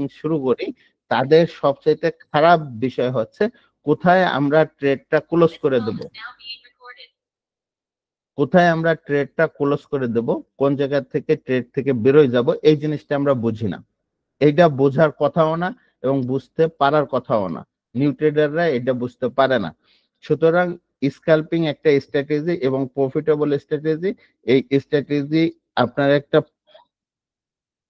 Scalping শুরু করি, তাদের সবচাইতে খারাপ বিষয় হচ্ছে কোথায় আমরা ট্রেডটা ক্লোজ করে দেব, কোথায় আমরা ট্রেডটা ক্লোজ করে দেব, কোন জায়গা থেকে ট্রেড থেকে বেরোয় যাব, এই জিনিসটা আমরা বুঝি না। এইটা বোঝার কথাও না এবং বুঝতে পারার কথাও না। নিউ ট্রেডাররা এটা বুঝতে পারে না। সুতরাং স্ক্যালপিং একটা স্ট্র্যাটেজি এবং প্রফিটেবল স্ট্র্যাটেজি। এই স্ট্র্যাটেজি আপনার একটা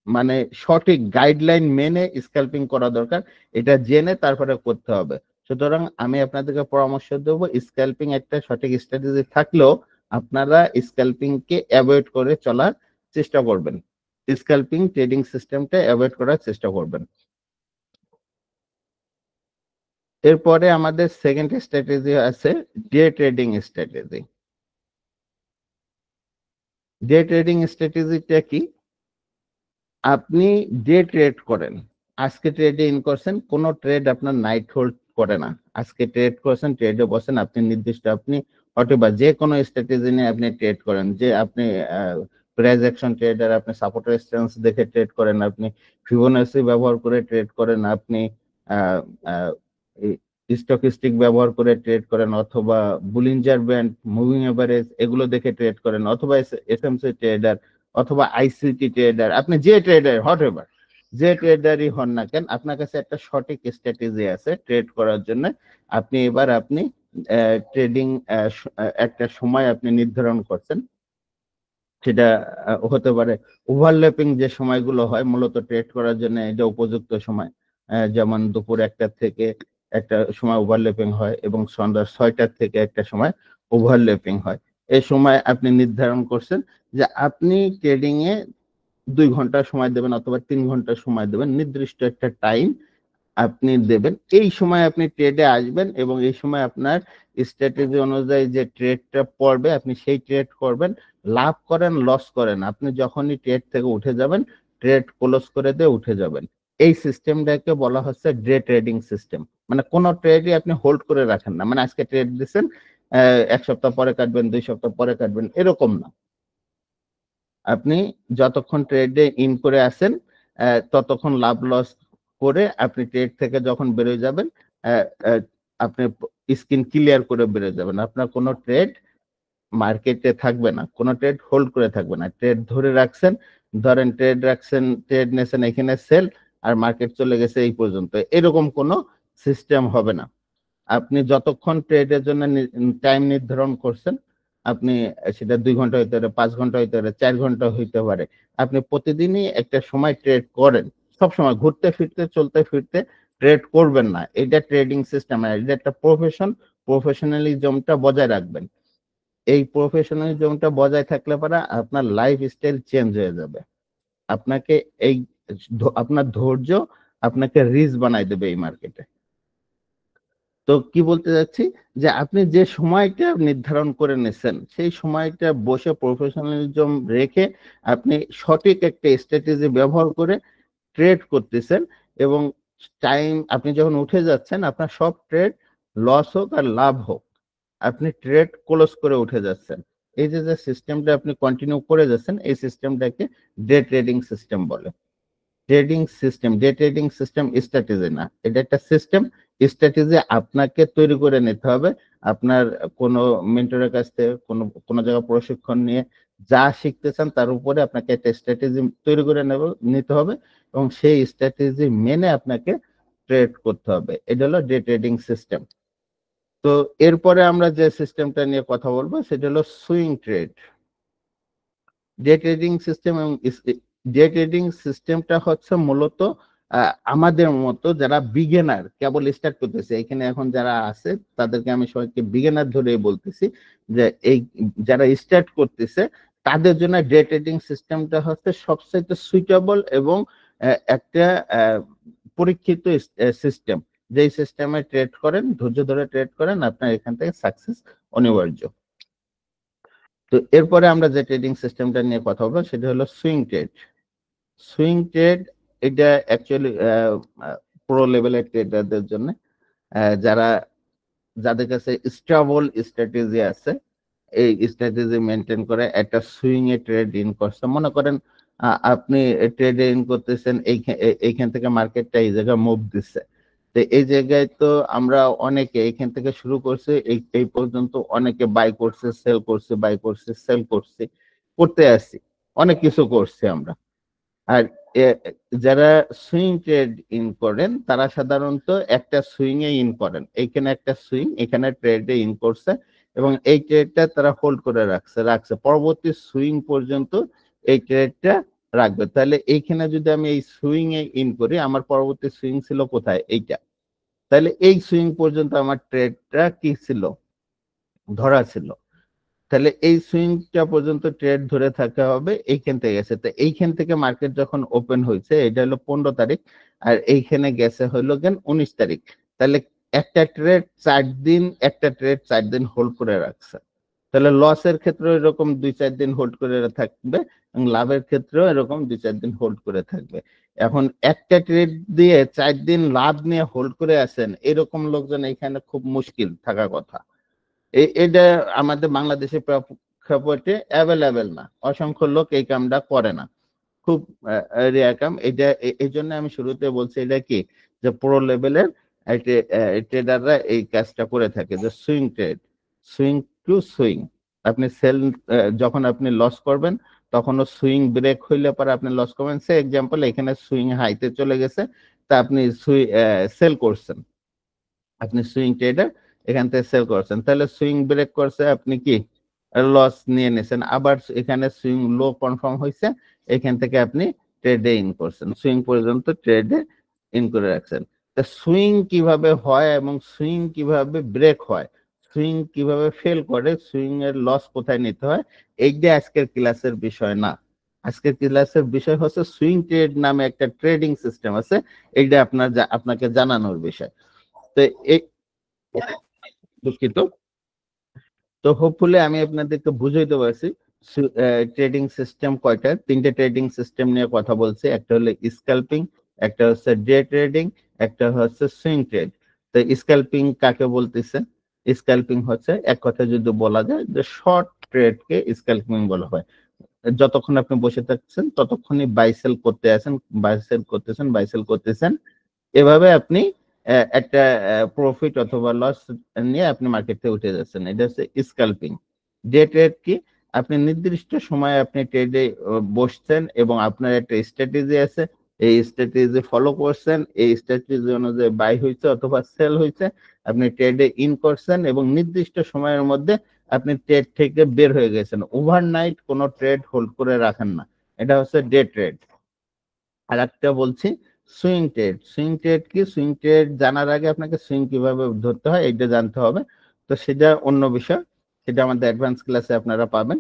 মানে সঠিক গাইডলাইন মেনে স্ক্যালপিং করা দরকার। এটা জেনে তারপরে করতে হবে। সুতরাং আমি আপনাদেরকে পরামর্শ দেব, স্ক্যালপিং একটা সঠিক স্ট্র্যাটেজি থাকলেও আপনারা স্ক্যালপিং কে অ্যাভয়েড করে চলার চেষ্টা করবেন। স্ক্যালপিং ট্রেডিং সিস্টেমটা অ্যাভয়েড করার চেষ্টা করবেন। এরপরে আমাদের সেকেন্ড স্ট্র্যাটেজি আছে day trading strategy. Day trading স্ট্র্যাটেজিটা কি? আপনি ডে ট্রেড করেন, আজকে ট্রেডে ইন করছেন, কোনো ট্রেড আপনার নাইট হোল্ড করে না। আজকে ট্রেড করছেন, ট্রেডে বসেন, আপনি নির্দিষ্ট আপনি অথবা যে কোনো স্ট্র্যাটেজি নিয়ে আপনি ট্রেড করেন, যে আপনি প্রাইস অ্যাকশন ট্রেডার, আপনি সাপোর্ট রেজিস্ট্যান্স দেখে ট্রেড করেন, আপনি ফিবোনাচি ব্যবহার করে ট্রেড করেন, আপনি স্টকিস্টিক ব্যবহার করে ট্রেড করেন, অথবা বুলিঞ্জার ব্যান্ড, মুভিং এভারেজ এগুলো দেখে ট্রেড করেন, অথবা এফএমসি ট্রেডার, অথবা আইসিটি ট্রেডার, আপনি যে ট্রেডার হট এভার, যে ট্রেডারই হন না কেন, আপনার কাছে একটা সঠিক স্ট্র্যাটেজি আছে ট্রেড করার জন্য। আপনি ট্রেডিং একটা সময় আপনি নির্ধারণ করছেন, সেটা হতে পারে ওভারল্যাপিং যে সময়গুলো হয় মূলত ট্রেড করার জন্য এটা উপযুক্ত সময়। যেমন দুপুর 1টা থেকে একটা সময় ওভারল্যাপিং হয় এবং সন্ধ্যা 6টার থেকে একটা সময় ওভারল্যাপিং হয়। এই সময় আপনি নির্ধারণ করছেন যে আপনি ট্রেডিং এ 2 ঘন্টা সময় দেবেন অথবা 3 ঘন্টা সময় দেবেন, নির্দিষ্ট একটা টাইম আপনি দেবেন। এই সময় আপনি ট্রেডে আসবেন এবং এই সময় আপনার স্ট্র্যাটেজি অনুযায়ী যে ট্রেডটা পড়বে আপনি সেই ট্রেড করবেন। লাভ করেন লস করেন, আপনি যখনই ট্রেড থেকে উঠে যাবেন, ট্রেড ক্লোজ করে দিয়ে উঠে যাবেন। এই সিস্টেমটাকে বলা হচ্ছে ডে ট্রেডিং সিস্টেম। মানে কোনো ট্রেডই আপনি হোল্ড করে রাখেন না, মানে আজকে ট্রেড দিচ্ছেন, 1 সপ্তাহ পরে কাটবেন, 2 সপ্তাহ পরে কাটবেন, এরকম না। আপনি যতক্ষণ ট্রেডে ইন করে আসেন ততক্ষণ লাভ লস করে আপনি ট্রেড থেকে যখন বেরোয় যাবেন, আহ, আহ, আপনি স্ক্রিন ক্লিয়ার করে বেরোয় যাবেন। আপনার কোনো ট্রেড মার্কেটে থাকবে না, কোনো ট্রেড হোল্ড করে থাকবে না। ট্রেড ধরে রাখছেন, ধরেন ট্রেড রাখছেন, ট্রেড নেছেন, এখানে সেল, আর মার্কেট চলে গেছে এই পর্যন্ত, এরকম কোনো সিস্টেম হবে না। আপনি যতক্ষণ ট্রেডের জন্য টাইম নির্ধারণ করছেন, আপনি সেটা 2 ঘন্টা হইতে পারে, 5 ঘন্টা হইতে পারে, 4 ঘন্টা হইতে পারে, আপনি প্রতিদিনই একটা সময় ট্রেড করেন। সব সময় ঘুরতে ফিরতে চলতে ফিরতে ট্রেড করবেন না, এটা ট্রেডিং সিস্টেম না, এটা একটা প্রফেশন। প্রফেশনালিজমটা বজায় রাখবেন। এই প্রফেশনালিজমটা বজায় থাকলে পরে আপনার লাইফ স্টাইল চেঞ্জ হয়ে যাবে। আপনাকে এই আপনার ধৈর্য আপনাকে রিচ বানাই দেবে এই মার্কেটে। তো কি বলতে যাচ্ছি, যে আপনি যে সময়টা নির্ধারণ করে নিছেন সেই সময়টা বসে প্রফেশনালিজম রেখে আপনি সঠিক একটা স্ট্র্যাটেজি ব্যবহার করে ট্রেড করতেছেন এবং টাইম আপনি যখন উঠে যাচ্ছেন আপনার সব ট্রেড লস হোক আর লাভ হোক আপনি ট্রেড ক্লোজ করে উঠে যাচ্ছেন। এই যে যে সিস্টেমটা আপনি কন্টিনিউ করে যাচ্ছেন এই সিস্টেমটাকে ডে ট্রেডিং সিস্টেম বলে। Trading system, day trading system strategy না, এটা একটা সিস্টেম। স্ট্র্যাটেজি আপনাকে তৈরি করে নিতে হবে। আপনার কোনো মেন্টরের কাছ থেকে কোনো জায়গায় প্রশিক্ষণ নিয়ে যা শিখতেছেন তার উপরে আপনাকে একটা স্ট্র্যাটেজি তৈরি করে নিতে হবে এবং সেই স্ট্র্যাটেজি মেনে আপনাকে ট্রেড করতে হবে। এটা হলো ডে ট্রেডিং সিস্টেম। তো এরপরে আমরা যে সিস্টেমটা নিয়ে কথা বলবো সেটা হলো swing trade. Day trading system এবং ডে ট্রেডিং সিস্টেমটা হচ্ছে মূলত আমাদের মতো যারা বিগিনার, কেবল স্টার্ট করতেছে, এখানে এখন যারা আছে তাদেরকে আমি সবাইকে বিগিনার ধরে বলতেছি, যে এই যারা স্টার্ট করতেছে তাদের জন্য ডে ট্রেডিং সিস্টেমটা হচ্ছে সবচেয়ে সুইটেবল এবং একটা পরীক্ষিত সিস্টেম। যেই সিস্টেমে ট্রেড করেন, ধৈর্য ধরে ট্রেড করেন, আপনার এখান থেকে সাকসেস অনিবার্য। তো এরপরে আমরা যে ট্রেডিং সিস্টেমটা নিয়ে কথা বলবো সেটা হলো সুইং ট্রেড। সুইং ট্রেড এটা অ্যাকচুয়ালি প্রো লেভেলের ট্রেডারদের জন্য, যারা যাদের কাছে স্টেবল স্ট্র্যাটেজি আছে, এই স্ট্র্যাটেজি মেনটেন করে একটা সুইং এ ট্রেড ইন করছে। মনে করেন আপনি ট্রেডে ইন করতেছেন, এইখান থেকে মার্কেটটা এই জায়গায় মুভ দিচ্ছে। তো এই জায়গায় তো আমরা অনেকে এইখান থেকে শুরু করছে, এই পর্যন্ত অনেকে বাই করছে, সেল করছে, বাই করছে, সেল করছে, করতে আসছি, অনেক কিছু করছি আমরা। আর যারা সুইং ট্রেড ইন করেন তারা সাধারণত একটা সুইং এ ইন করেন, এইখানে একটা সুইং, এখানে ট্রেডে ইন করছে এবং এই ট্রেডটা তারা হোল্ড করে রাখছে পরবর্তী সুইং পর্যন্ত এই ট্রেডটা রাখবে। তাহলে এইখানে যদি আমি এই সুইং এ ইন করি, আমার পরবর্তী সুইং ছিল কোথায়? এইটা। তাহলে এই সুইং পর্যন্ত আমার ট্রেডটা কি ছিল? ধরা ছিল। তাহলে এই সুইংটা পর্যন্ত ট্রেড ধরে থাকা হবে এইখান থেকে গেছে। তো এইখান থেকে মার্কেট যখন ওপেন হয়েছে, এটা হলো 15 তারিখ, আর এইখানে গেছে হলো কেন 19 তারিখ। তাহলে একটা ট্রেড 4 দিন, একটা ট্রেড 4 দিন হোল্ড করে রাখছে। তাহলে লসের ক্ষেত্রে এরকম 2-4 দিন হোল্ড করে থাকবে এবং লাভের ক্ষেত্রেও এরকম 2-4 দিন হোল্ড করে থাকবে। এখন একটা ট্রেড দিয়ে 4 দিন লাভ নিয়ে হোল্ড করে আছেন, এরকম লোকজন এখানে খুব মুশকিল থাকা কথা। এটা আমাদের বাংলাদেশের প্রেক্ষাপটে অ্যাভেলেবেল না, অসংখ্য লোক এই কামটা করে না, খুব রেয়ার কাম। এটা এই জন্য আমি শুরুতে বলছি এটা কি, যে প্রো লেভেলের ট্রেডাররা এই কাজটা করে থাকে, যে swing trade, swing two swing. আপনি সেল, যখন আপনি লস করবেন তখনও সুইং ব্রেক হইলে পরে আপনি লস করবেন। সে এক্সাম্পল, এখানে সুইং হাইতে চলে গেছে, তা আপনি সেল করছেন, আপনি সুইং ট্রেডার, এখান থেকে সেল করছেন, তাহলে সুইং ব্রেক করছে, আপনি কি লস নিয়ে নিয়েছেন। আবার এখানে সুইং লো কনফার্ম হয়েছে, এখান থেকে আপনি ট্রেডে ইন করছেন, সুইং পর্যন্ত ট্রেডে ইন করে রাখছেন। তা সুইং কিভাবে হয় এবং সুইং কিভাবে ব্রেক হয়, সুইং কিভাবে ফেল করে, সুইং এর লস কোথায় নিতে হয়, এইটা আজকের ক্লাসের বিষয় না। আজকের ক্লাসের বিষয় হচ্ছে সুইং ট্রেড নামে একটা ট্রেডিং সিস্টেম আছে, এইটা আপনাকে জানানোর বিষয়। তো এই, দুঃখিত। তো হোপফুলি আমি আপনাদেরকে বুঝাইতে পারছি ট্রেডিং সিস্টেম কয়টা। 3টে ট্রেডিং সিস্টেম নিয়ে কথা বলছি, একটা হলো স্ক্যালপিং, একটা হচ্ছে ডে ট্রেডিং, একটা হচ্ছে সুইং ট্রেড। তো স্ক্যালপিং কাকে বলতেছে? স্ক্যালপিং হচ্ছে এক কথা যদি বলা যায় যে শর্ট ট্রেডকে স্ক্যালপিং বলা হয়। যতক্ষণ আপনি বসে থাকছেন ততক্ষণই বাই সেল করতে আছেন, বাই সেল করতেছেন, বাই সেল করতেছেন, এভাবে আপনি একটা প্রফিট অথবা লস নিয়ে আপনি মার্কেট থেকে উঠে যাচ্ছেন, এটা হচ্ছে স্ক্যালপিং। ডে ট্রেড কি? আপনি নির্দিষ্ট সময়ে আপনি ট্রেডে বসছেন এবং আপনার একটা স্ট্র্যাটেজি আছে, এই স্ট্র্যাটেজি ফলো করছেন, এই স্ট্র্যাটেজি অনুযায়ী বাই হয়েছে অথবা সেল হয়েছে, আপনি ট্রেডে ইন করছেন এবং নির্দিষ্ট সময়ের মধ্যে আপনি ট্রেড থেকে বের হয়ে গেছেন। ওভারনাইট কোনো ট্রেড হোল্ড করে রাখেন না, এটা হচ্ছে ডে ট্রেড। আর একটা বলছি সুইং ট্রেড। সুইং ট্রেড কি? সুইং ট্রেড জানার আগে আপনাকে সুইং কিভাবে ধরতে হয় এটা জানতে হবে, তো সেটা অন্য বিষয়, সেটা আমাদের অ্যাডভান্স ক্লাসে আপনারা পাবেন।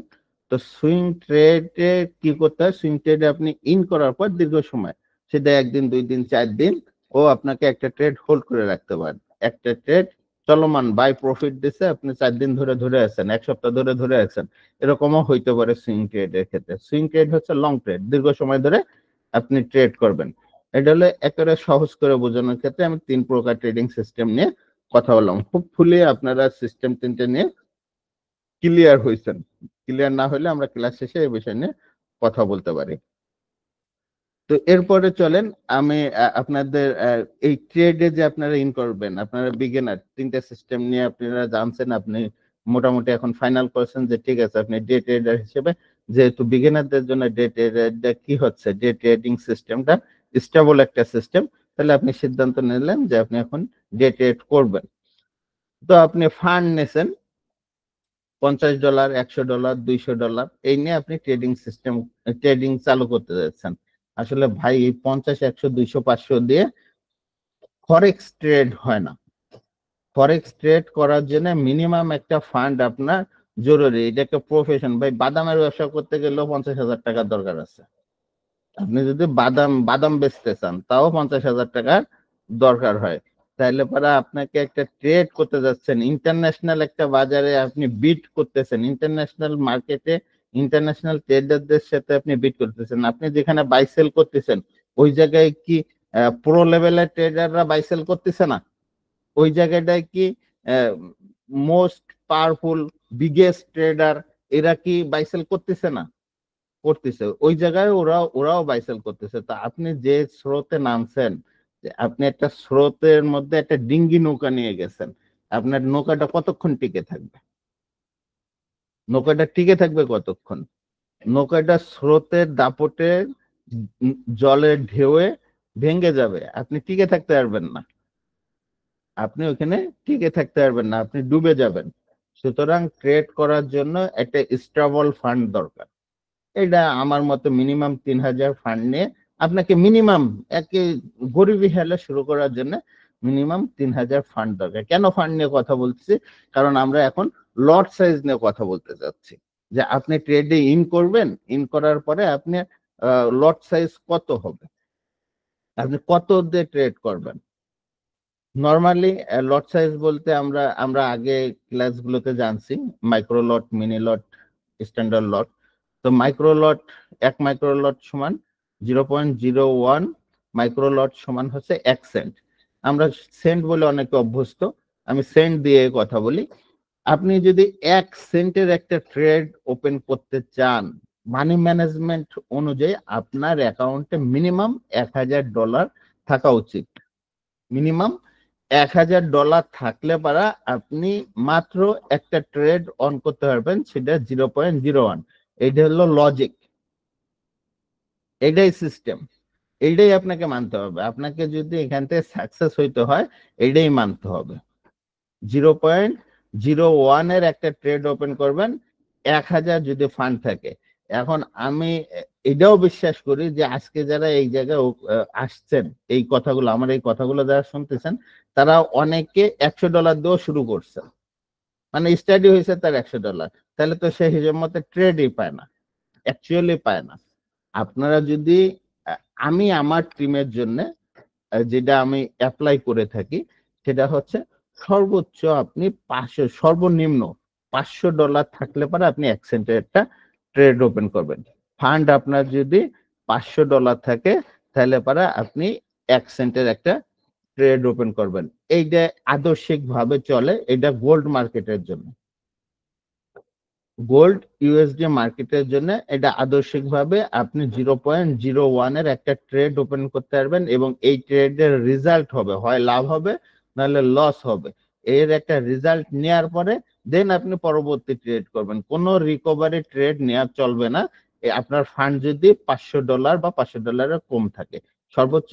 তো সুইং ট্রেডে কি করতে হয়? সুইং ট্রেডে আপনি ইন করার পর দীর্ঘ সময়, সেটা 1 দিন, 2 দিন, 4 দিন, ও আপনাকে একটা ট্রেড হোল্ড করে রাখতে পারেন। একটা ট্রেড চলমান বাই প্রফিট দিছে, আপনি 4 দিন ধরে ধরে আছেন, 1 সপ্তাহ ধরে ধরে আছেন, এরকমও হইতে পারে সুইং ট্রেডের ক্ষেত্রে। সুইং ট্রেড হচ্ছে লং ট্রেড, দীর্ঘ সময় ধরে আপনি ট্রেড করবেন। এটা হলো একেবারে সহজ করে বোঝানোর ক্ষেত্রে আমি 3 প্রকার ট্রেডিং সিস্টেম নিয়ে কথা বললাম। হোপফুলি আপনারা সিস্টেম 3টে নিয়ে ক্লিয়ার হয়েছেন। ক্লিয়ার না হলে আমরা ক্লাস শেষে এই বিষয় নিয়ে কথা বলতে পারি। তো এরপরে চলেন আমি আপনাদের এই ট্রেডে যে আপনারা ইন করবেন, আপনারা বিগিনার, 3টে সিস্টেম নিয়ে আপনারা জানছেন, আপনি মোটামুটি এখন ফাইনাল করছেন যে ঠিক আছে আপনি ডে ট্রেডার হিসেবে, যেহেতু বিগিনারদের জন্য ডে ট্রেডারটা কি হচ্ছে, ডে ট্রেডিং সিস্টেমটা স্টেবল একটা সিস্টেম, তাহলে আপনি সিদ্ধান্ত নিলেন যে আপনি এখন ডে ট্রেড করবেন। তো আপনি ফান্ড নেছেন $50, $100, $200, এই নিয়ে আপনি ট্রেডিং সিস্টেম, ট্রেডিং চালু করতে যাচ্ছেন। আসলে ভাই এই 50, 100, 200, 500 দিয়ে ফরেক্স ট্রেড হয় না। ফরেক্স ট্রেড করার জন্য মিনিমাম একটা ফান্ড আপনার জরুরি, এটা একটা প্রফেশন। ভাই বাদামের ব্যবসা করতে গেলেও 50,000 টাকার দরকার আছে। আপনি যদি বাদাম বাদাম বেচতে চান তাও 50,000 টাকার দরকার হয়। তাইলে পরে আপনাকে একটা ট্রেড করতে যাচ্ছেন, ইন্টারন্যাশনাল একটা বাজারে আপনি বিট করতেছেন, ইন্টারন্যাশনাল মার্কেটে ইন্টারন্যাশনাল ট্রেডারদের সাথে আপনি বিট করতেছেন। আপনি যেখানে বাই সেল করতেছেন ওই জায়গায় কি প্রো লেভেলের ট্রেডাররা বাই সেল করতেছে না? ওই জায়গাটায় কি মোস্ট পাওয়ারফুল বিগেস্ট ট্রেডার এরা কি বাই সেল করতেছে না? করতেছে, ওই জায়গায় ওরাও বাইসেল করতেছে। তো আপনি যে স্রোতে নামছেন, যে আপনি একটা স্রোতের মধ্যে একটা ডিঙ্গি নৌকা নিয়ে গেছেন, আপনার নৌকাটা কতক্ষণ টিকে থাকবে? নৌকাটা টিকে থাকবে কতক্ষণ? নৌকাটা স্রোতের দাপটে জলের ঢেউয়ে ভেঙে যাবে, আপনি টিকে থাকতে পারবেন না। আপনি ওখানে টিকে থাকতে পারবেন না, আপনি ডুবে যাবেন। সুতরাং ট্রেড করার জন্য একটা স্টেবল ফান্ড দরকার। এটা আমার মতে মিনিমাম 3000 ফান্ড নিয়ে আপনাকে মিনিমাম একে গরিবি হেলে শুরু করার জন্য মিনিমাম 3000 ফান্ড দরকার। কেন ফান্ড নিয়ে কথা বলছি? কারণ আমরা এখন লট সাইজ নিয়ে কথা বলতে যাচ্ছি, যে আপনি ট্রেডে ইন করবেন, ইন করার পরে আপনি লট সাইজ কত হবে, আপনি কত দিয়ে ট্রেড করবেন। নরমালি লট সাইজ বলতে আমরা আগে ক্লাসগুলোতে জানছি মাইক্রো লট, মিনি লট, স্ট্যান্ডার্ড লট। তো মাইক্রো লট, 1 মাইক্রো লট সমান 0.01 মাইক্রো লট সমান হচ্ছে 1 সেন্ট। আমরা সেন্ট বলে অনেকে অভ্যস্ত, আমি সেন্ট দিয়ে কথা বলি। আপনি যদি 1 সেন্টের একটা ট্রেড ওপেন করতে চান, মানি ম্যানেজমেন্ট অনুযায়ী আপনার অ্যাকাউন্টে মিনিমাম $1000 থাকা উচিত। মিনিমাম $1000 থাকলে পারা আপনি মাত্র একটা ট্রেড অন করতে পারবেন, সেটা 0.01। এইটা হলো লজিক, এটাই সিস্টেম, এইটাই আপনাকে মানতে হবে। আপনাকে যদি এখান থেকে সাকসেস হইতে হয় এইটাই মানতে হবে। 0.01 এর একটা ট্রেড ওপেন করবেন, 1000 যদি ফান্ড থাকে। এখন আমি এটাও বিশ্বাস করি যে আজকে যারা এই জায়গায় আসছেন, এই কথাগুলো, আমার এই কথাগুলো যারা শুনতেছেন, তারা অনেকে $100 দিয়েও শুরু করছে, মানে স্টাডি হয়েছে তার $100, তাহলে তো সে হিসেব মতো ট্রেডই পায় না, অ্যাকচুয়ালি পায় না। আপনারা যদি আমি আমার টিমের জন্য যেটা আমি অ্যাপ্লাই করে থাকি, সেটা হচ্ছে সর্বোচ্চ আপনি 500, সর্বনিম্ন $500 থাকলে পরে আপনি 1 সেন্টের একটা ট্রেড ওপেন করবেন। ফান্ড আপনার যদি $500 থাকে, তাহলে পরে আপনি 1 সেন্টের একটা ট্রেড ওপেন করবেন। এইটা আদর্শিক ভাবে চলে, এটা গোল্ড মার্কেটের জন্য। গোল্ড ইউএসডি মার্কেটের জন্য এটা আদর্শিক ভাবে আপনি 0.01 এর একটা ট্রেড ওপেন করতে পারবেন, এবং এই ট্রেডের রেজাল্ট হবে হয় লাভ হবে নাহলে লস হবে। এর একটা রেজাল্ট নেওয়ার পরে দেন আপনি পরবর্তী ট্রেড করবেন। কোনো রিকভারি ট্রেড নেওয়া চলবে না আপনার ফান্ড যদি $500 বা $500 কম থাকে। সর্বোচ্চ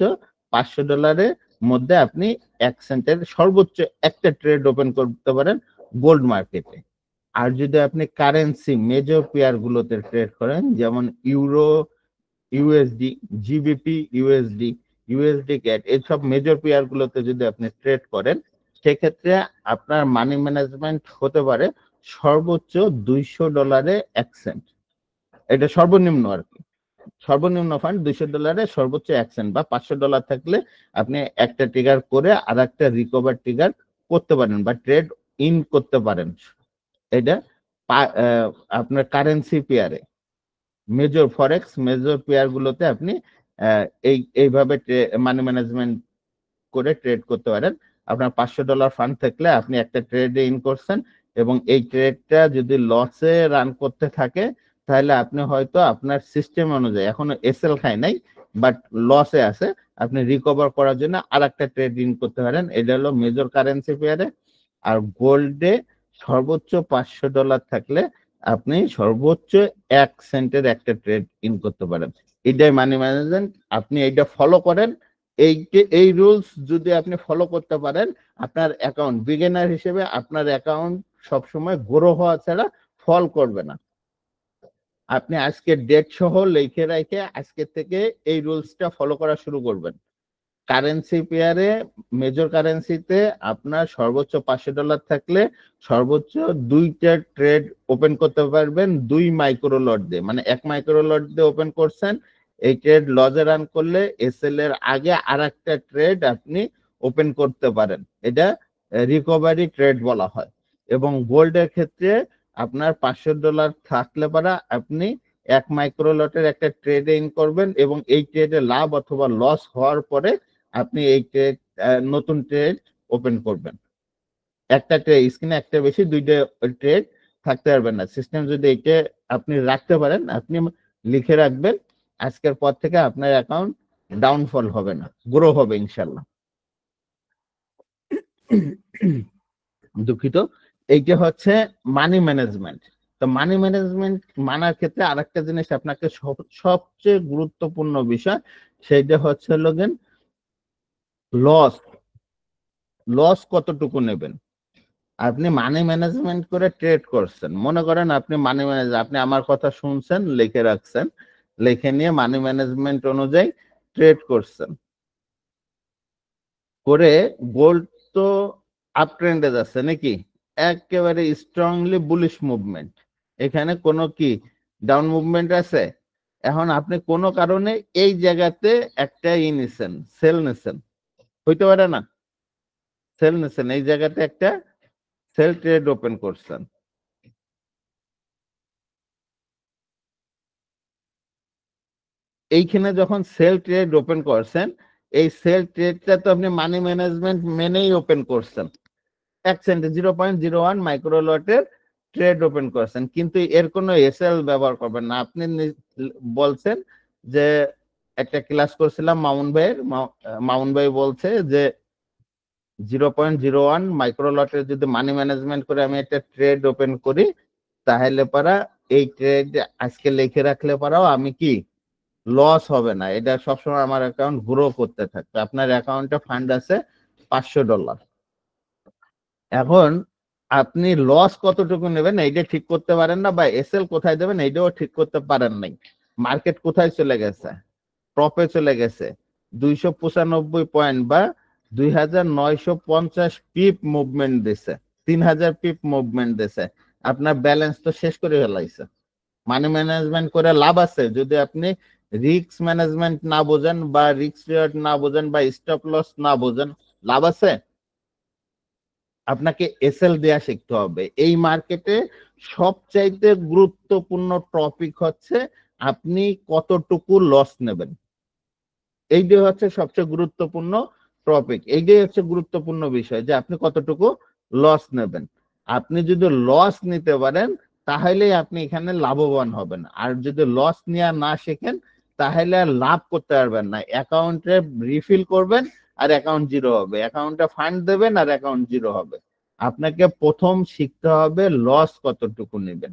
$500 মধ্যে আপনি 1 সেন্টের সর্বোচ্চ একটা ট্রেড ওপেন করতে পারেন গোল্ড মার্কেটে। আর যদি আপনি কারেন্সি মেজর পেয়ার গুলোতে ট্রেড করেন, যেমন euro USD, GBP USD, USD cat, এইসব মেজর পেয়ার গুলোতে যদি আপনি ট্রেড করেন, সেক্ষেত্রে আপনার মানি ম্যানেজমেন্ট হতে পারে সর্বোচ্চ $200 1 সেন্ট। এটা সর্বনিম্ন আর কি, সর্বনিম্ন ফান্ড $200, সর্বোচ্চ 1 সেন্ট বা $500 থাকলে আপনি একটা ট্রিগার করে আর একটা রিকভার ট্রিগার করতে পারেন বা ট্রেড ইন করতে পারেন। এটা আপনার কারেন্সি পেয়ারে, মেজর ফরেক্স মেজর পেয়ার গুলোতে আপনি এইভাবে মানি ম্যানেজমেন্ট করে ট্রেড করতে পারেন। আপনার $500 ফান্ড থাকলে আপনি একটা ট্রেডে ইন করছেন, এবং এই ট্রেডটা যদি লসে রান করতে থাকে, তাহলে আপনি হয়তো আপনার সিস্টেম অনুযায়ী এখনো এসএল খায় নাই, বাট লসে আছে, আপনি রিকভার করার জন্য আর একটা ট্রেড ইন করতে পারেন। এটা হলো মেজর কারেন্সি পেয়ারে। আর গোল্ডে সর্বোচ্চ $500 থাকলে আপনি সর্বোচ্চ 1 সেন্টের একটা ট্রেড ইন করতে পারেন। এটাই মানি ম্যানেজমেন্ট, আপনি এইটা ফলো করেন। এই রুলস যদি আপনি ফলো করতে পারেন, আপনার অ্যাকাউন্ট বিগিনার হিসেবে আপনার অ্যাকাউন্ট সবসময় গ্রো হওয়া ছাড়া ফল করবে না। আপনি আজকে ডেট সহ লিখে রেখে আজকে থেকে এই রুলসটা ফলো করা শুরু করবেন। কারেন্সি পেয়ারে, মেজর কারেন্সিতে আপনার সর্বোচ্চ $500 থাকলে সর্বোচ্চ 2টা ট্রেড ওপেন করতে পারবেন 2 মাইক্রো লট দিয়ে, মানে 1 মাইক্রো লট দিয়ে ওপেন করছেন, এই ট্রেড লজে রান করলে এসএল এর আগে আর একটা ট্রেড আপনি ওপেন করতে পারেন। এটা রিকভারি ট্রেড বলা হয়। এবং গোল্ডের ক্ষেত্রে আপনার $500 থাকলে পারা আপনি 1 মাইক্রো লটের একটা ট্রেড ইন করবেন, এবং এই ট্রেডে লাভ অথবা লস হওয়ার পরে আপনি এই ট্রেড নতুন ট্রেড ওপেন করবেন। একটা ট্রেড স্ক্রিনে একটা বেশি 2টা ট্রেড থাকতে পারবেন না। সিস্টেম যদি এটা আপনি রাখতে পারেন, আপনি লিখে রাখবেন। আজকের পর থেকে আপনার অ্যাকাউন্ট ডাউনফল হবে না, গ্রো হবে ইনশাল্লাহ। দুঃখিত। এইটা হচ্ছে মানি ম্যানেজমেন্ট। তো মানি ম্যানেজমেন্ট মানার ক্ষেত্রে আরেকটা জিনিস আপনাকে সবচেয়ে গুরুত্বপূর্ণ বিষয়, সেইটা হচ্ছে লগেন লস। লস কতটুকু নেবেন? আপনি মানি ম্যানেজমেন্ট করে ট্রেড করছেন, মনে করেন আপনি মানি ম্যানেজ, আপনি আমার কথা শুনছেন, লিখে রাখছেন, লিখে নিয়ে মানি ম্যানেজমেন্ট অনুযায়ী ট্রেড করছেন, করে গোল্ড তো আপ ট্রেন্ডে যাচ্ছে নাকি, একেবারে স্ট্রংলি বুলিশ মুভমেন্ট, এখানে কোনো কি ডাউন মুভমেন্ট আছে? এখন আপনি কোনো কারণে এই জায়গাতে একটা নিছেন, সেল নিছেন, হইতে পারে না? সেল নিছেন, এই জায়গাতে একটা সেল ট্রেড ওপেন করছেন। এইখানে যখন সেল ট্রেড ওপেন করছেন, এই সেল ট্রেডটা তো আপনি মানি ম্যানেজমেন্ট মেনেই ওপেন করছেন, 1 সেন্ট 0.01 মাইক্রো লটের ট্রেড ওপেন করছেন, কিন্তু এর কোনো এসএল ব্যবহার করবেন না। আপনি বলছেন যে, একটা ক্লাস করছিলাম মামুন ভাই বলছে যে 0.01 মাইক্রো লটের যদি মানি ম্যানেজমেন্ট করে আমি একটা ট্রেড ওপেন করি, তাহলে পারা এই ট্রেড আজকে লিখে রাখলে পারাও আমি কি লস হবে না, এটা সবসময় আমার অ্যাকাউন্ট গ্রো করতে থাকবে। আপনার অ্যাকাউন্টে ফান্ড আছে $500। এখন আপনি লস কতটুকু নেবেন এইটা ঠিক করতে পারেন না, বা এসএল কোথায় দেবেন এইটাও ঠিক করতে পারেন নাই। মার্কেট কোথায় চলে গেছে? টপে চলে গেছে, 295 পয়েন্ট বা 2950 পিপ মুভমেন্ট দিছে, 3000 পিপ মুভমেন্ট দিছে। আপনার ব্যালেন্স তো শেষ করে ফেলাইছে। মানি ম্যানেজমেন্ট করে লাভ আছে যদি আপনি রিস্ক ম্যানেজমেন্ট না বোঝেন, বা রিস্ক রিওয়ার্ড না বোঝেন, বা স্টপ লস না বোঝেন? লাভ আছে? আপনাকে এসএল দেয়া শিখতে হবে। এই মার্কেটে সবচাইতে গুরুত্বপূর্ণ টপিক হচ্ছে আপনি কতটুকু লস নেবেন, এইটাই হচ্ছে সবচেয়ে গুরুত্বপূর্ণ টপিক, এইটাই হচ্ছে গুরুত্বপূর্ণ বিষয় যে আপনি কতটুকু লস নেবেন। আপনি যদি লস নিতে পারেন তাহলে আপনি এখানে লাভবান হবেন, আর যদি লস নেওয়া না শেখেন তাহলে আর লাভ করতে পারবেন না। অ্যাকাউন্টে রিফিল করবেন আর অ্যাকাউন্ট জিরো হবে, অ্যাকাউন্টে ফান্ড দেবেন আর অ্যাকাউন্ট জিরো হবে। আপনাকে প্রথম শিখতে হবে লস কতটুকু নেবেন।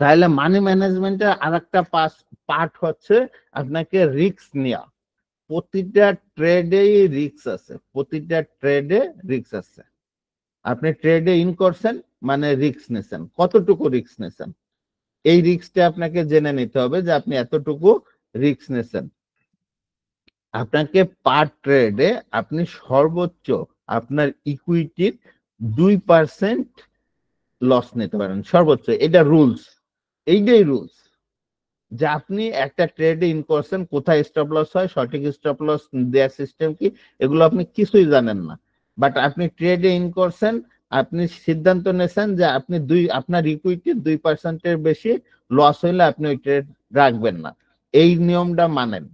তাহলে মানি ম্যানেজমেন্টের আরেকটা পার্ট হচ্ছে আপনাকে রিস্ক নেওয়া। প্রতিটা ট্রেডেই রিস্ক আছে, প্রতিটা ট্রেডে রিস্ক আছে। আপনি ট্রেডে ইন করছেন মানে রিস্ক নিছেন, কতটুকু রিস্ক নিছেন এই রিস্কটা আপনাকে জেনে নিতে হবে যে আপনি এতটুকু রিস্ক নিছেন। আপনাকে পার ট্রেডে আপনি সর্বোচ্চ আপনার ইকুইটির 2% লস নিতে পারেন সর্বোচ্চ, এটা রুলস, এইটাই রুলস। যে আপনি একটা ট্রেডে ইন করছেন, কোথায় স্টপ লস হয়, সঠিক স্টপ লস দেওয়ার সিস্টেম কি, এগুলো আপনি কিছুই জানেন না, বাট আপনি ট্রেডে ইন করছেন, আপনি সিদ্ধান্ত নিয়েছেন যে আপনি আপনার ইকুইটি 2%-এর বেশি লস হইলে আপনি ওই ট্রেড রাখবেন না। এই নিয়মটা মানেন,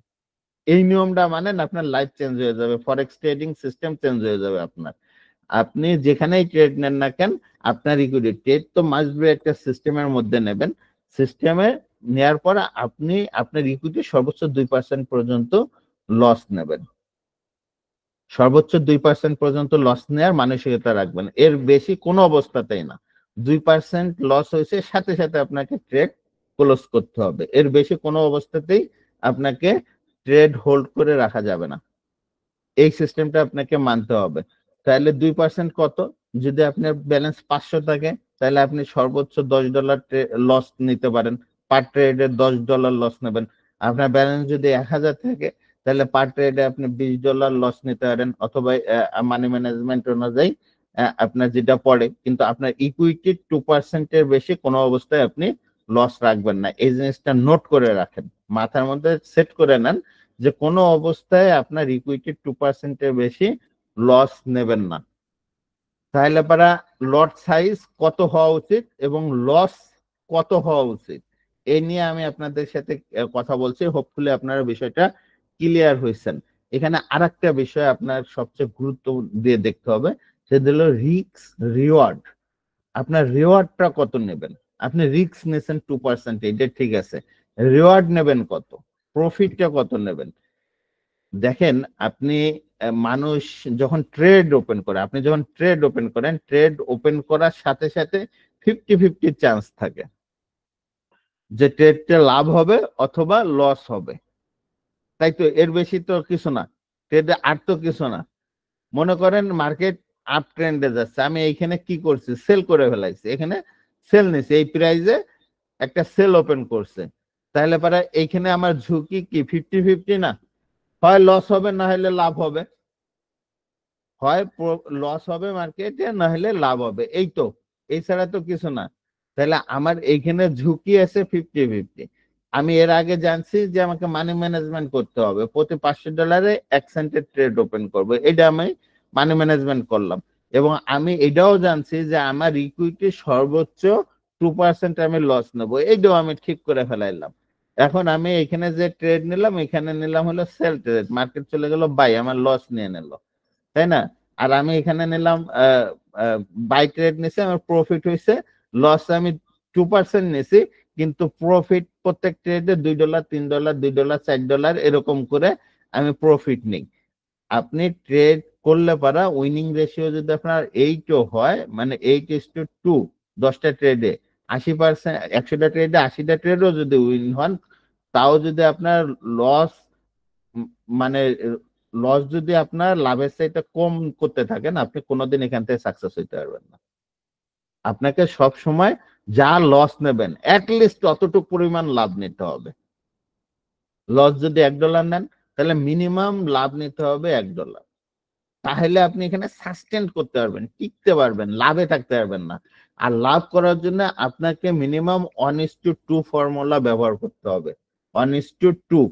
এই নিয়মটা মানেন, আপনার লাইফ চেঞ্জ হয়ে যাবে, ফরেক্স ট্রেডিং সিস্টেম চেঞ্জ হয়ে যাবে আপনার। আপনি যেখানেই ট্রেড নেন না কেন, আপনার ইকুইটি ট্রেড তো মাস্ট বি একটা সিস্টেমের মধ্যে নেবেন। সিস্টেমে নেয়ার পর আপনি আপনার ইকুইটি সর্বোচ্চ 2% পর্যন্ত লস নেবেন, সর্বোচ্চ 2% পর্যন্ত লস নেওয়ার মানসিকতা রাখবেন, এর বেশি কোনো অবস্থাতেই না। 2% লস হয়েছে সাথে সাথে আপনাকে ট্রেড ক্লোজ করতে হবে, এর বেশি কোনো অবস্থাতেই আপনাকে ট্রেড হোল্ড করে রাখা যাবে না, এই সিস্টেমটা আপনাকে মানতে হবে। তাহলে 2% কত? যদি আপনার ব্যালেন্স 500 থাকে তাহলে আপনি সর্বোচ্চ $10 লস নিতে পারেন, পার ট্রেডে $10 লস নেবেন। আপনার ব্যালেন্স যদি 1000 থাকে তাহলে পার ট্রেডে আপনি $20 লস নিতে পারেন, অথবা মানি ম্যানেজমেন্ট অনুযায়ী আপনার যেটা পড়ে, কিন্তু আপনার ইকুইটি 2% এর বেশি কোনো অবস্থায় আপনি লস রাখবেন না। এই জিনিসটা নোট করে রাখেন, মাথার মধ্যে সেট করে নেন যে কোনো অবস্থায় আপনার ইকুইটি 2% এর বেশি লস নেবেন না। তাহলে পারা লট সাইজ কত হওয়া উচিত এবং লস কত হওয়া উচিত, এই নিয়ে আমি আপনাদের সাথে কথা বলছি। হোপফুলি আপনারা বিষয়টা ক্লিয়ার হয়েছেন। এখানে আরেকটা বিষয় আপনার সবচেয়ে গুরুত্ব দিয়ে দেখতে হবে, সেটা হলো রিস্ক রিওয়ার্ড। আপনার রিওয়ার্ডটা কত নেবেন? আপনি রিস্ক নিয়েছেন 2%, এটা ঠিক আছে, রিওয়ার্ড নেবেন কত, প্রফিটটা কত নেবেন? দেখেন আপনি মানুষ যখন ট্রেড ওপেন করে, আপনি যখন ট্রেড ওপেন করেন, ট্রেড ওপেন করার সাথে সাথে 50-50 চান্স থাকে যে ট্রেডটা লাভ হবে অথবা লস হবে, তাই তো? এর বেশি তো কিছু না, ট্রেডে আর তো কিছু না। মনে করেন মার্কেট আপ ট্রেন্ডে যাচ্ছে, আমি এইখানে কি করছি, সেল করে ফেলাইছি, এখানে সেল নিছি, এই প্রাইজে একটা সেল ওপেন করছে, তাহলে পরে এইখানে আমার ঝুঁকি কি 50-50 না? হয় লস হবে না হলে লাভ হবে, হয় লস হবে মার্কেটে না হলে লাভ হবে, এই তো, এছাড়া তো কিছু না। তাহলে আমার এইখানে ঝুঁকি আছে 50-50। আমি এর আগে জানছি যে আমাকে মানি ম্যানেজমেন্ট করতে হবে, প্রতি $500 1 সেন্টের ট্রেড ওপেন করবো, এটা আমি মানি ম্যানেজমেন্ট করলাম। এবং আমি এটাও জানছি যে আমার ইকুইটি সর্বোচ্চ 2% আমি লস নেবো, এইটাও আমি ঠিক করে ফেলাইলাম। এখন আমি এখানে যে ট্রেড নিলাম, এখানে নিলাম হলো সেল ট্রেড, মার্কেট চলে গেল বাই, আমার লস নিয়ে নিল, তাই না? আর আমি এখানে নিলাম বাই ট্রেড নিছি, আমার প্রফিট হয়েছে, লস আমি 2% নিছি, কিন্তু প্রফিট প্রত্যেক ট্রেডে $2, $3, $2, $4 এরকম করে আমি প্রফিট নিই। আপনি ট্রেড করলে পারা উইনিং রেশিও যদি আপনার 8ও হয়, মানে 8:2, 10টা ট্রেডে 80%, 100টা ট্রেডে 80টা ট্রেডও যদি উইন হন, তাও যদি আপনার লস, মানে লস যদি আপনার লাভের চাইতে কম করতে থাকেন, আপনি কোনোদিন এখান থেকে সাকসেস হইতে পারবেন না। আপনাকে সব সময় যা লস নেবেন অ্যাটলিস্ট অতটুকু পরিমাণ লাভ নিতে হবে। লস যদি $1 নেন, তাহলে মিনিমাম লাভ নিতে হবে $1, তাহলে আপনি এখানে সাস্টেন করতে পারবেন, টিকতে পারবেন, লাভে থাকতে পারবেন না। আর লাভ করার জন্য আপনাকে মিনিমাম 1:2 ফর্মুলা ব্যবহার করতে হবে। 1:2,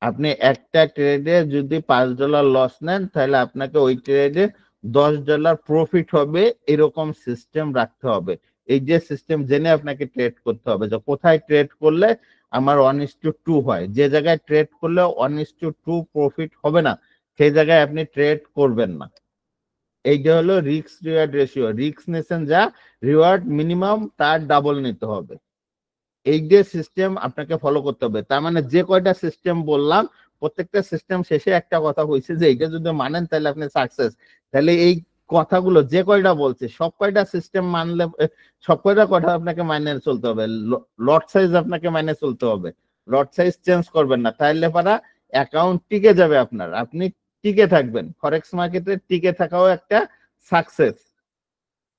আপনি একটা ট্রেডে যদি $5 লস নেন, তাহলে আপনাকে ওই ট্রেডে $10 প্রফিট হবে, এরকম সিস্টেম রাখতে হবে। এই যে সিস্টেম জেনে আপনাকে ট্রেড করতে হবে যে কোথায় ট্রেড করলে আমার 1:2 হয়, যে জায়গায় ট্রেড করলে 1:2 প্রফিট হবে না, সেই জায়গায় আপনি ট্রেড করবেন না। এইটা হলো রিস্ক রিওয়ার্ড রেশিও, রিস্ক নিছেন যা, রিওয়ার্ড মিনিমাম তার ডাবল নিতে হবে। এই যে সিস্টেম আপনাকে ফলো করতে হবে। তার মানে যে কয়টা সিস্টেম বললাম, প্রত্যেকটা সিস্টেম শেষে একটা কথা হয়েছে যে এইটা যদি মানেন তাহলে আপনি সাকসেস। তাহলে এই কথাগুলো যে কয়টা বলছে সব কয়টা সিস্টেম মানলে, সব কয়টা কথা আপনাকে মাইনে চলতে হবে। লট সাইজ আপনাকে মাইনে চলতে হবে, লট সাইজ চেঞ্জ করবেন না, তাহলে পারা অ্যাকাউন্ট টিকে যাবে আপনার, আপনি টিকে থাকবেন। ফরেক্স মার্কেটে টিকে থাকাও একটা সাকসেস।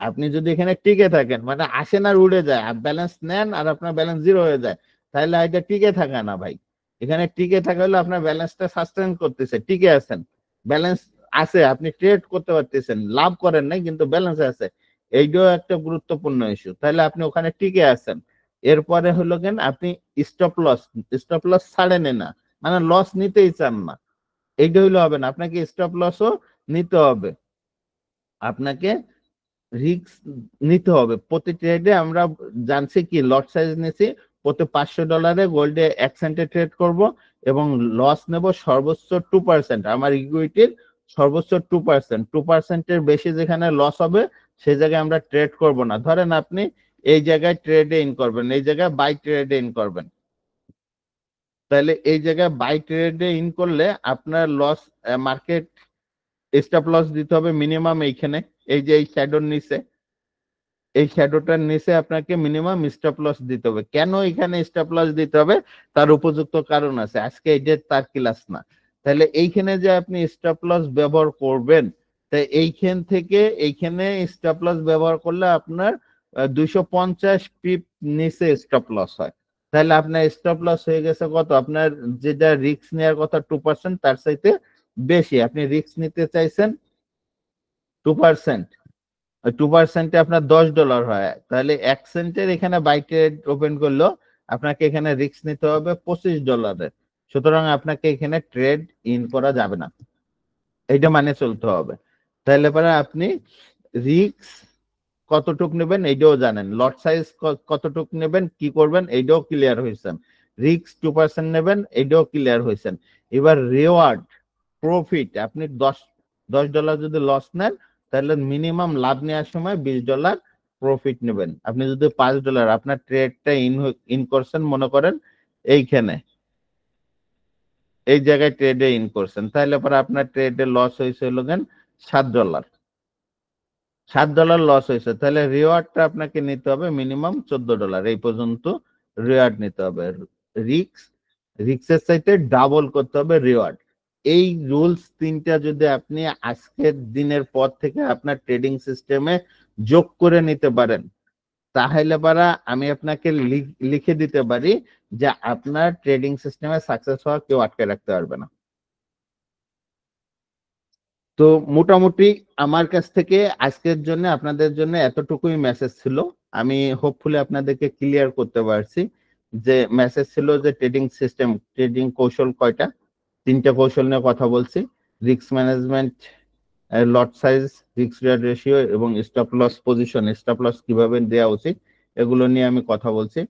আপনি যদি এখানে টিকে থাকেন, মানে আসেন আর উড়ে যায়, আর ব্যালেন্স নেন আর আপনার ব্যালেন্স জিরো হয়ে যায়, তাহলে এটা টিকে থাকা না ভাই। এখানে টিকে থাকা হলো আপনার ব্যালেন্সটা সাস্টেন করতেছে, টিকে আছেন, ব্যালেন্স আছে, আপনি ট্রেড করতে পারতেছেন, লাভ করেন নাই কিন্তু ব্যালেন্স আছে, এইটাও একটা গুরুত্বপূর্ণ ইস্যু, তাহলে আপনি ওখানে টিকে আছেন। এরপরে হলো কেন, আপনি স্টপ লস ছাড়েন না, মানে লস নিতেই চান না, এইটা হইলে হবে না, আপনাকে স্টপ লসও নিতে হবে, আপনাকে রিস্ক নিতে হবে। প্রতি ট্রেডে আমরা জানছি কি, লট সাইজ নিছি, প্রতি $500 গোল্ডে 1 সেন্টে ট্রেড করব এবং লস নেব সর্বোচ্চ 2%, আমার ইকুইটির সর্বোচ্চ 2%। 2%-এর বেশি যেখানে লস হবে সেই জায়গায় আমরা ট্রেড করব না। ধরেন আপনি এই জায়গায় ট্রেডে ইন করবেন, এই জায়গায় বাই ট্রেডে ইন করবেন, তাহলে এই জায়গায় বাই ট্রেডে ইন করলে আপনার লস, মার্কেট স্টপ লস দিতে হবে মিনিমাম এইখানে, এই যে এই শ্যাডোর নিচে, এই শ্যাডোটার নিচে আপনাকে মিনিমাম স্টপ লস দিতে হবে। কেন এখানে স্টপ লস দিতে হবে তার উপযুক্ত কারণ আছে, আজকে এটা তার ক্লাস না। তাহলে এইখানে যে আপনি স্টপ লস ব্যবহার করবেন, তাই এইখান থেকে এইখানে স্টপ লস ব্যবহার করলে আপনার 250 পিপ নিচে স্টপ লস হয়, তাহলে আপনার স্টপ লস হয়ে গেছে কত, আপনার যেটা রিস্ক নেওয়ার কথা 2% তার চাইতে বেশি, আপনি রিস্ক নিতে চাইছেন 2%, 2%-এ আপনার $10 হয়, তাহলে 1 সেন্টের এখানে বাই ট্রেড ওপেন করলো, আপনাকে এখানে রিস্ক নিতে হবে $25। সুতরাং আপনাকে এখানে ট্রেড ইন করা যাবে না, এইটা মানে চলতে হবে। তাহলে পরে আপনি রিস্ক কতটুক নেবেন এইটাও জানেন, লট সাইজ কতটুক নেবেন, কি করবেন এইটাও ক্লিয়ার হয়েছেন, রিস্ক 2% নেবেন এইটাও ক্লিয়ার হয়েছেন। এবার রিওয়ার্ড, প্রফিট, আপনি $10 যদি লস নেন, তাহলে মিনিমাম লাভ নেওয়ার সময় $20 প্রফিট নেবেন। আপনি যদি $5 আপনার ট্রেডটা ইন করছেন মনে করেন এইখানে, এই জায়গায় ট্রেডে ইন করছেন, তাহলে পরে আপনার ট্রেডে লস হয়েছে হলো $7। $7 লস হয়েছে, তাহলে রিওয়ার্ডটা আপনাকে নিতে হবে মিনিমাম $14। এই পর্যন্ত রিওয়ার্ড নিতে হবে। রিক্স রিক্সের চাইতে ডাবল করতে হবে রিওয়ার্ড। এই রুলস তিনটা যদি আপনি আজকের দিনের পর থেকে আপনার ট্রেডিং সিস্টেমে যোগ করে নিতে পারেন, তাহলে পারা আমি আপনাকে লিখে দিতে পারি যে আপনার ট্রেডিং সিস্টেমে সাকসেস হওয়া কেউ আটকে রাখতে পারবে না। তো মোটামুটি আমার কাছ থেকে আজকের জন্য আপনাদের জন্য এতটুকুই মেসেজ ছিল। আমি হোপফুলি আপনাদেরকে ক্লিয়ার করতে পারছি যে মেসেজ ছিল যে ট্রেডিং সিস্টেম, ট্রেডিং কৌশল কয়টা, 3টা কৌশল নিয়ে কথা বলছি। Risk management, lot size, risk reward ratio এবং stop loss position, stop loss কিভাবে দেওয়া উচিত, এগুলো নিয়ে আমি কথা বলছি।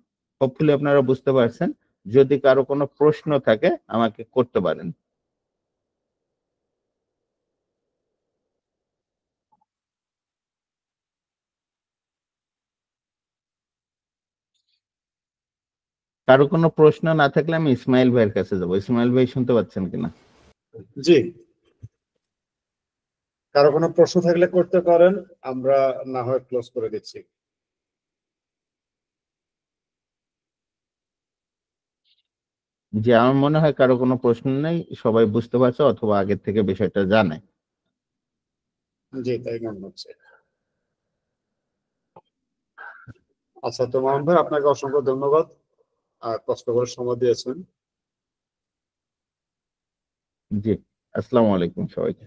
হোপফুলি আপনারা বুঝতে পারছেন। যদি কারো কোনো প্রশ্ন থাকে আমাকে করতে পারেন। কারো কোনো প্রশ্ন না থাকলে আমি ইসমাইল ভাইয়ের কাছে যাবো। ইসমাইল ভাই শুনতে পাচ্ছেন কিনা? জি, কারো কোনো প্রশ্ন থাকলে করতে পারেন, আমরা না হয় ক্লোজ করে দিচ্ছি। যে আমার মনে হয় কারো কোনো প্রশ্ন নেই, সবাই বুঝতে পারছে অথবা আগের থেকে বিষয়টা জানে। জি, তাই মনে হচ্ছে। আচ্ছা, তো মামুন ভাই আপনাকে অসংখ্য ধন্যবাদ, আর কষ্ট করে সময় দিয়েছেন। জি, আসসালামু আলাইকুম সবাইকে।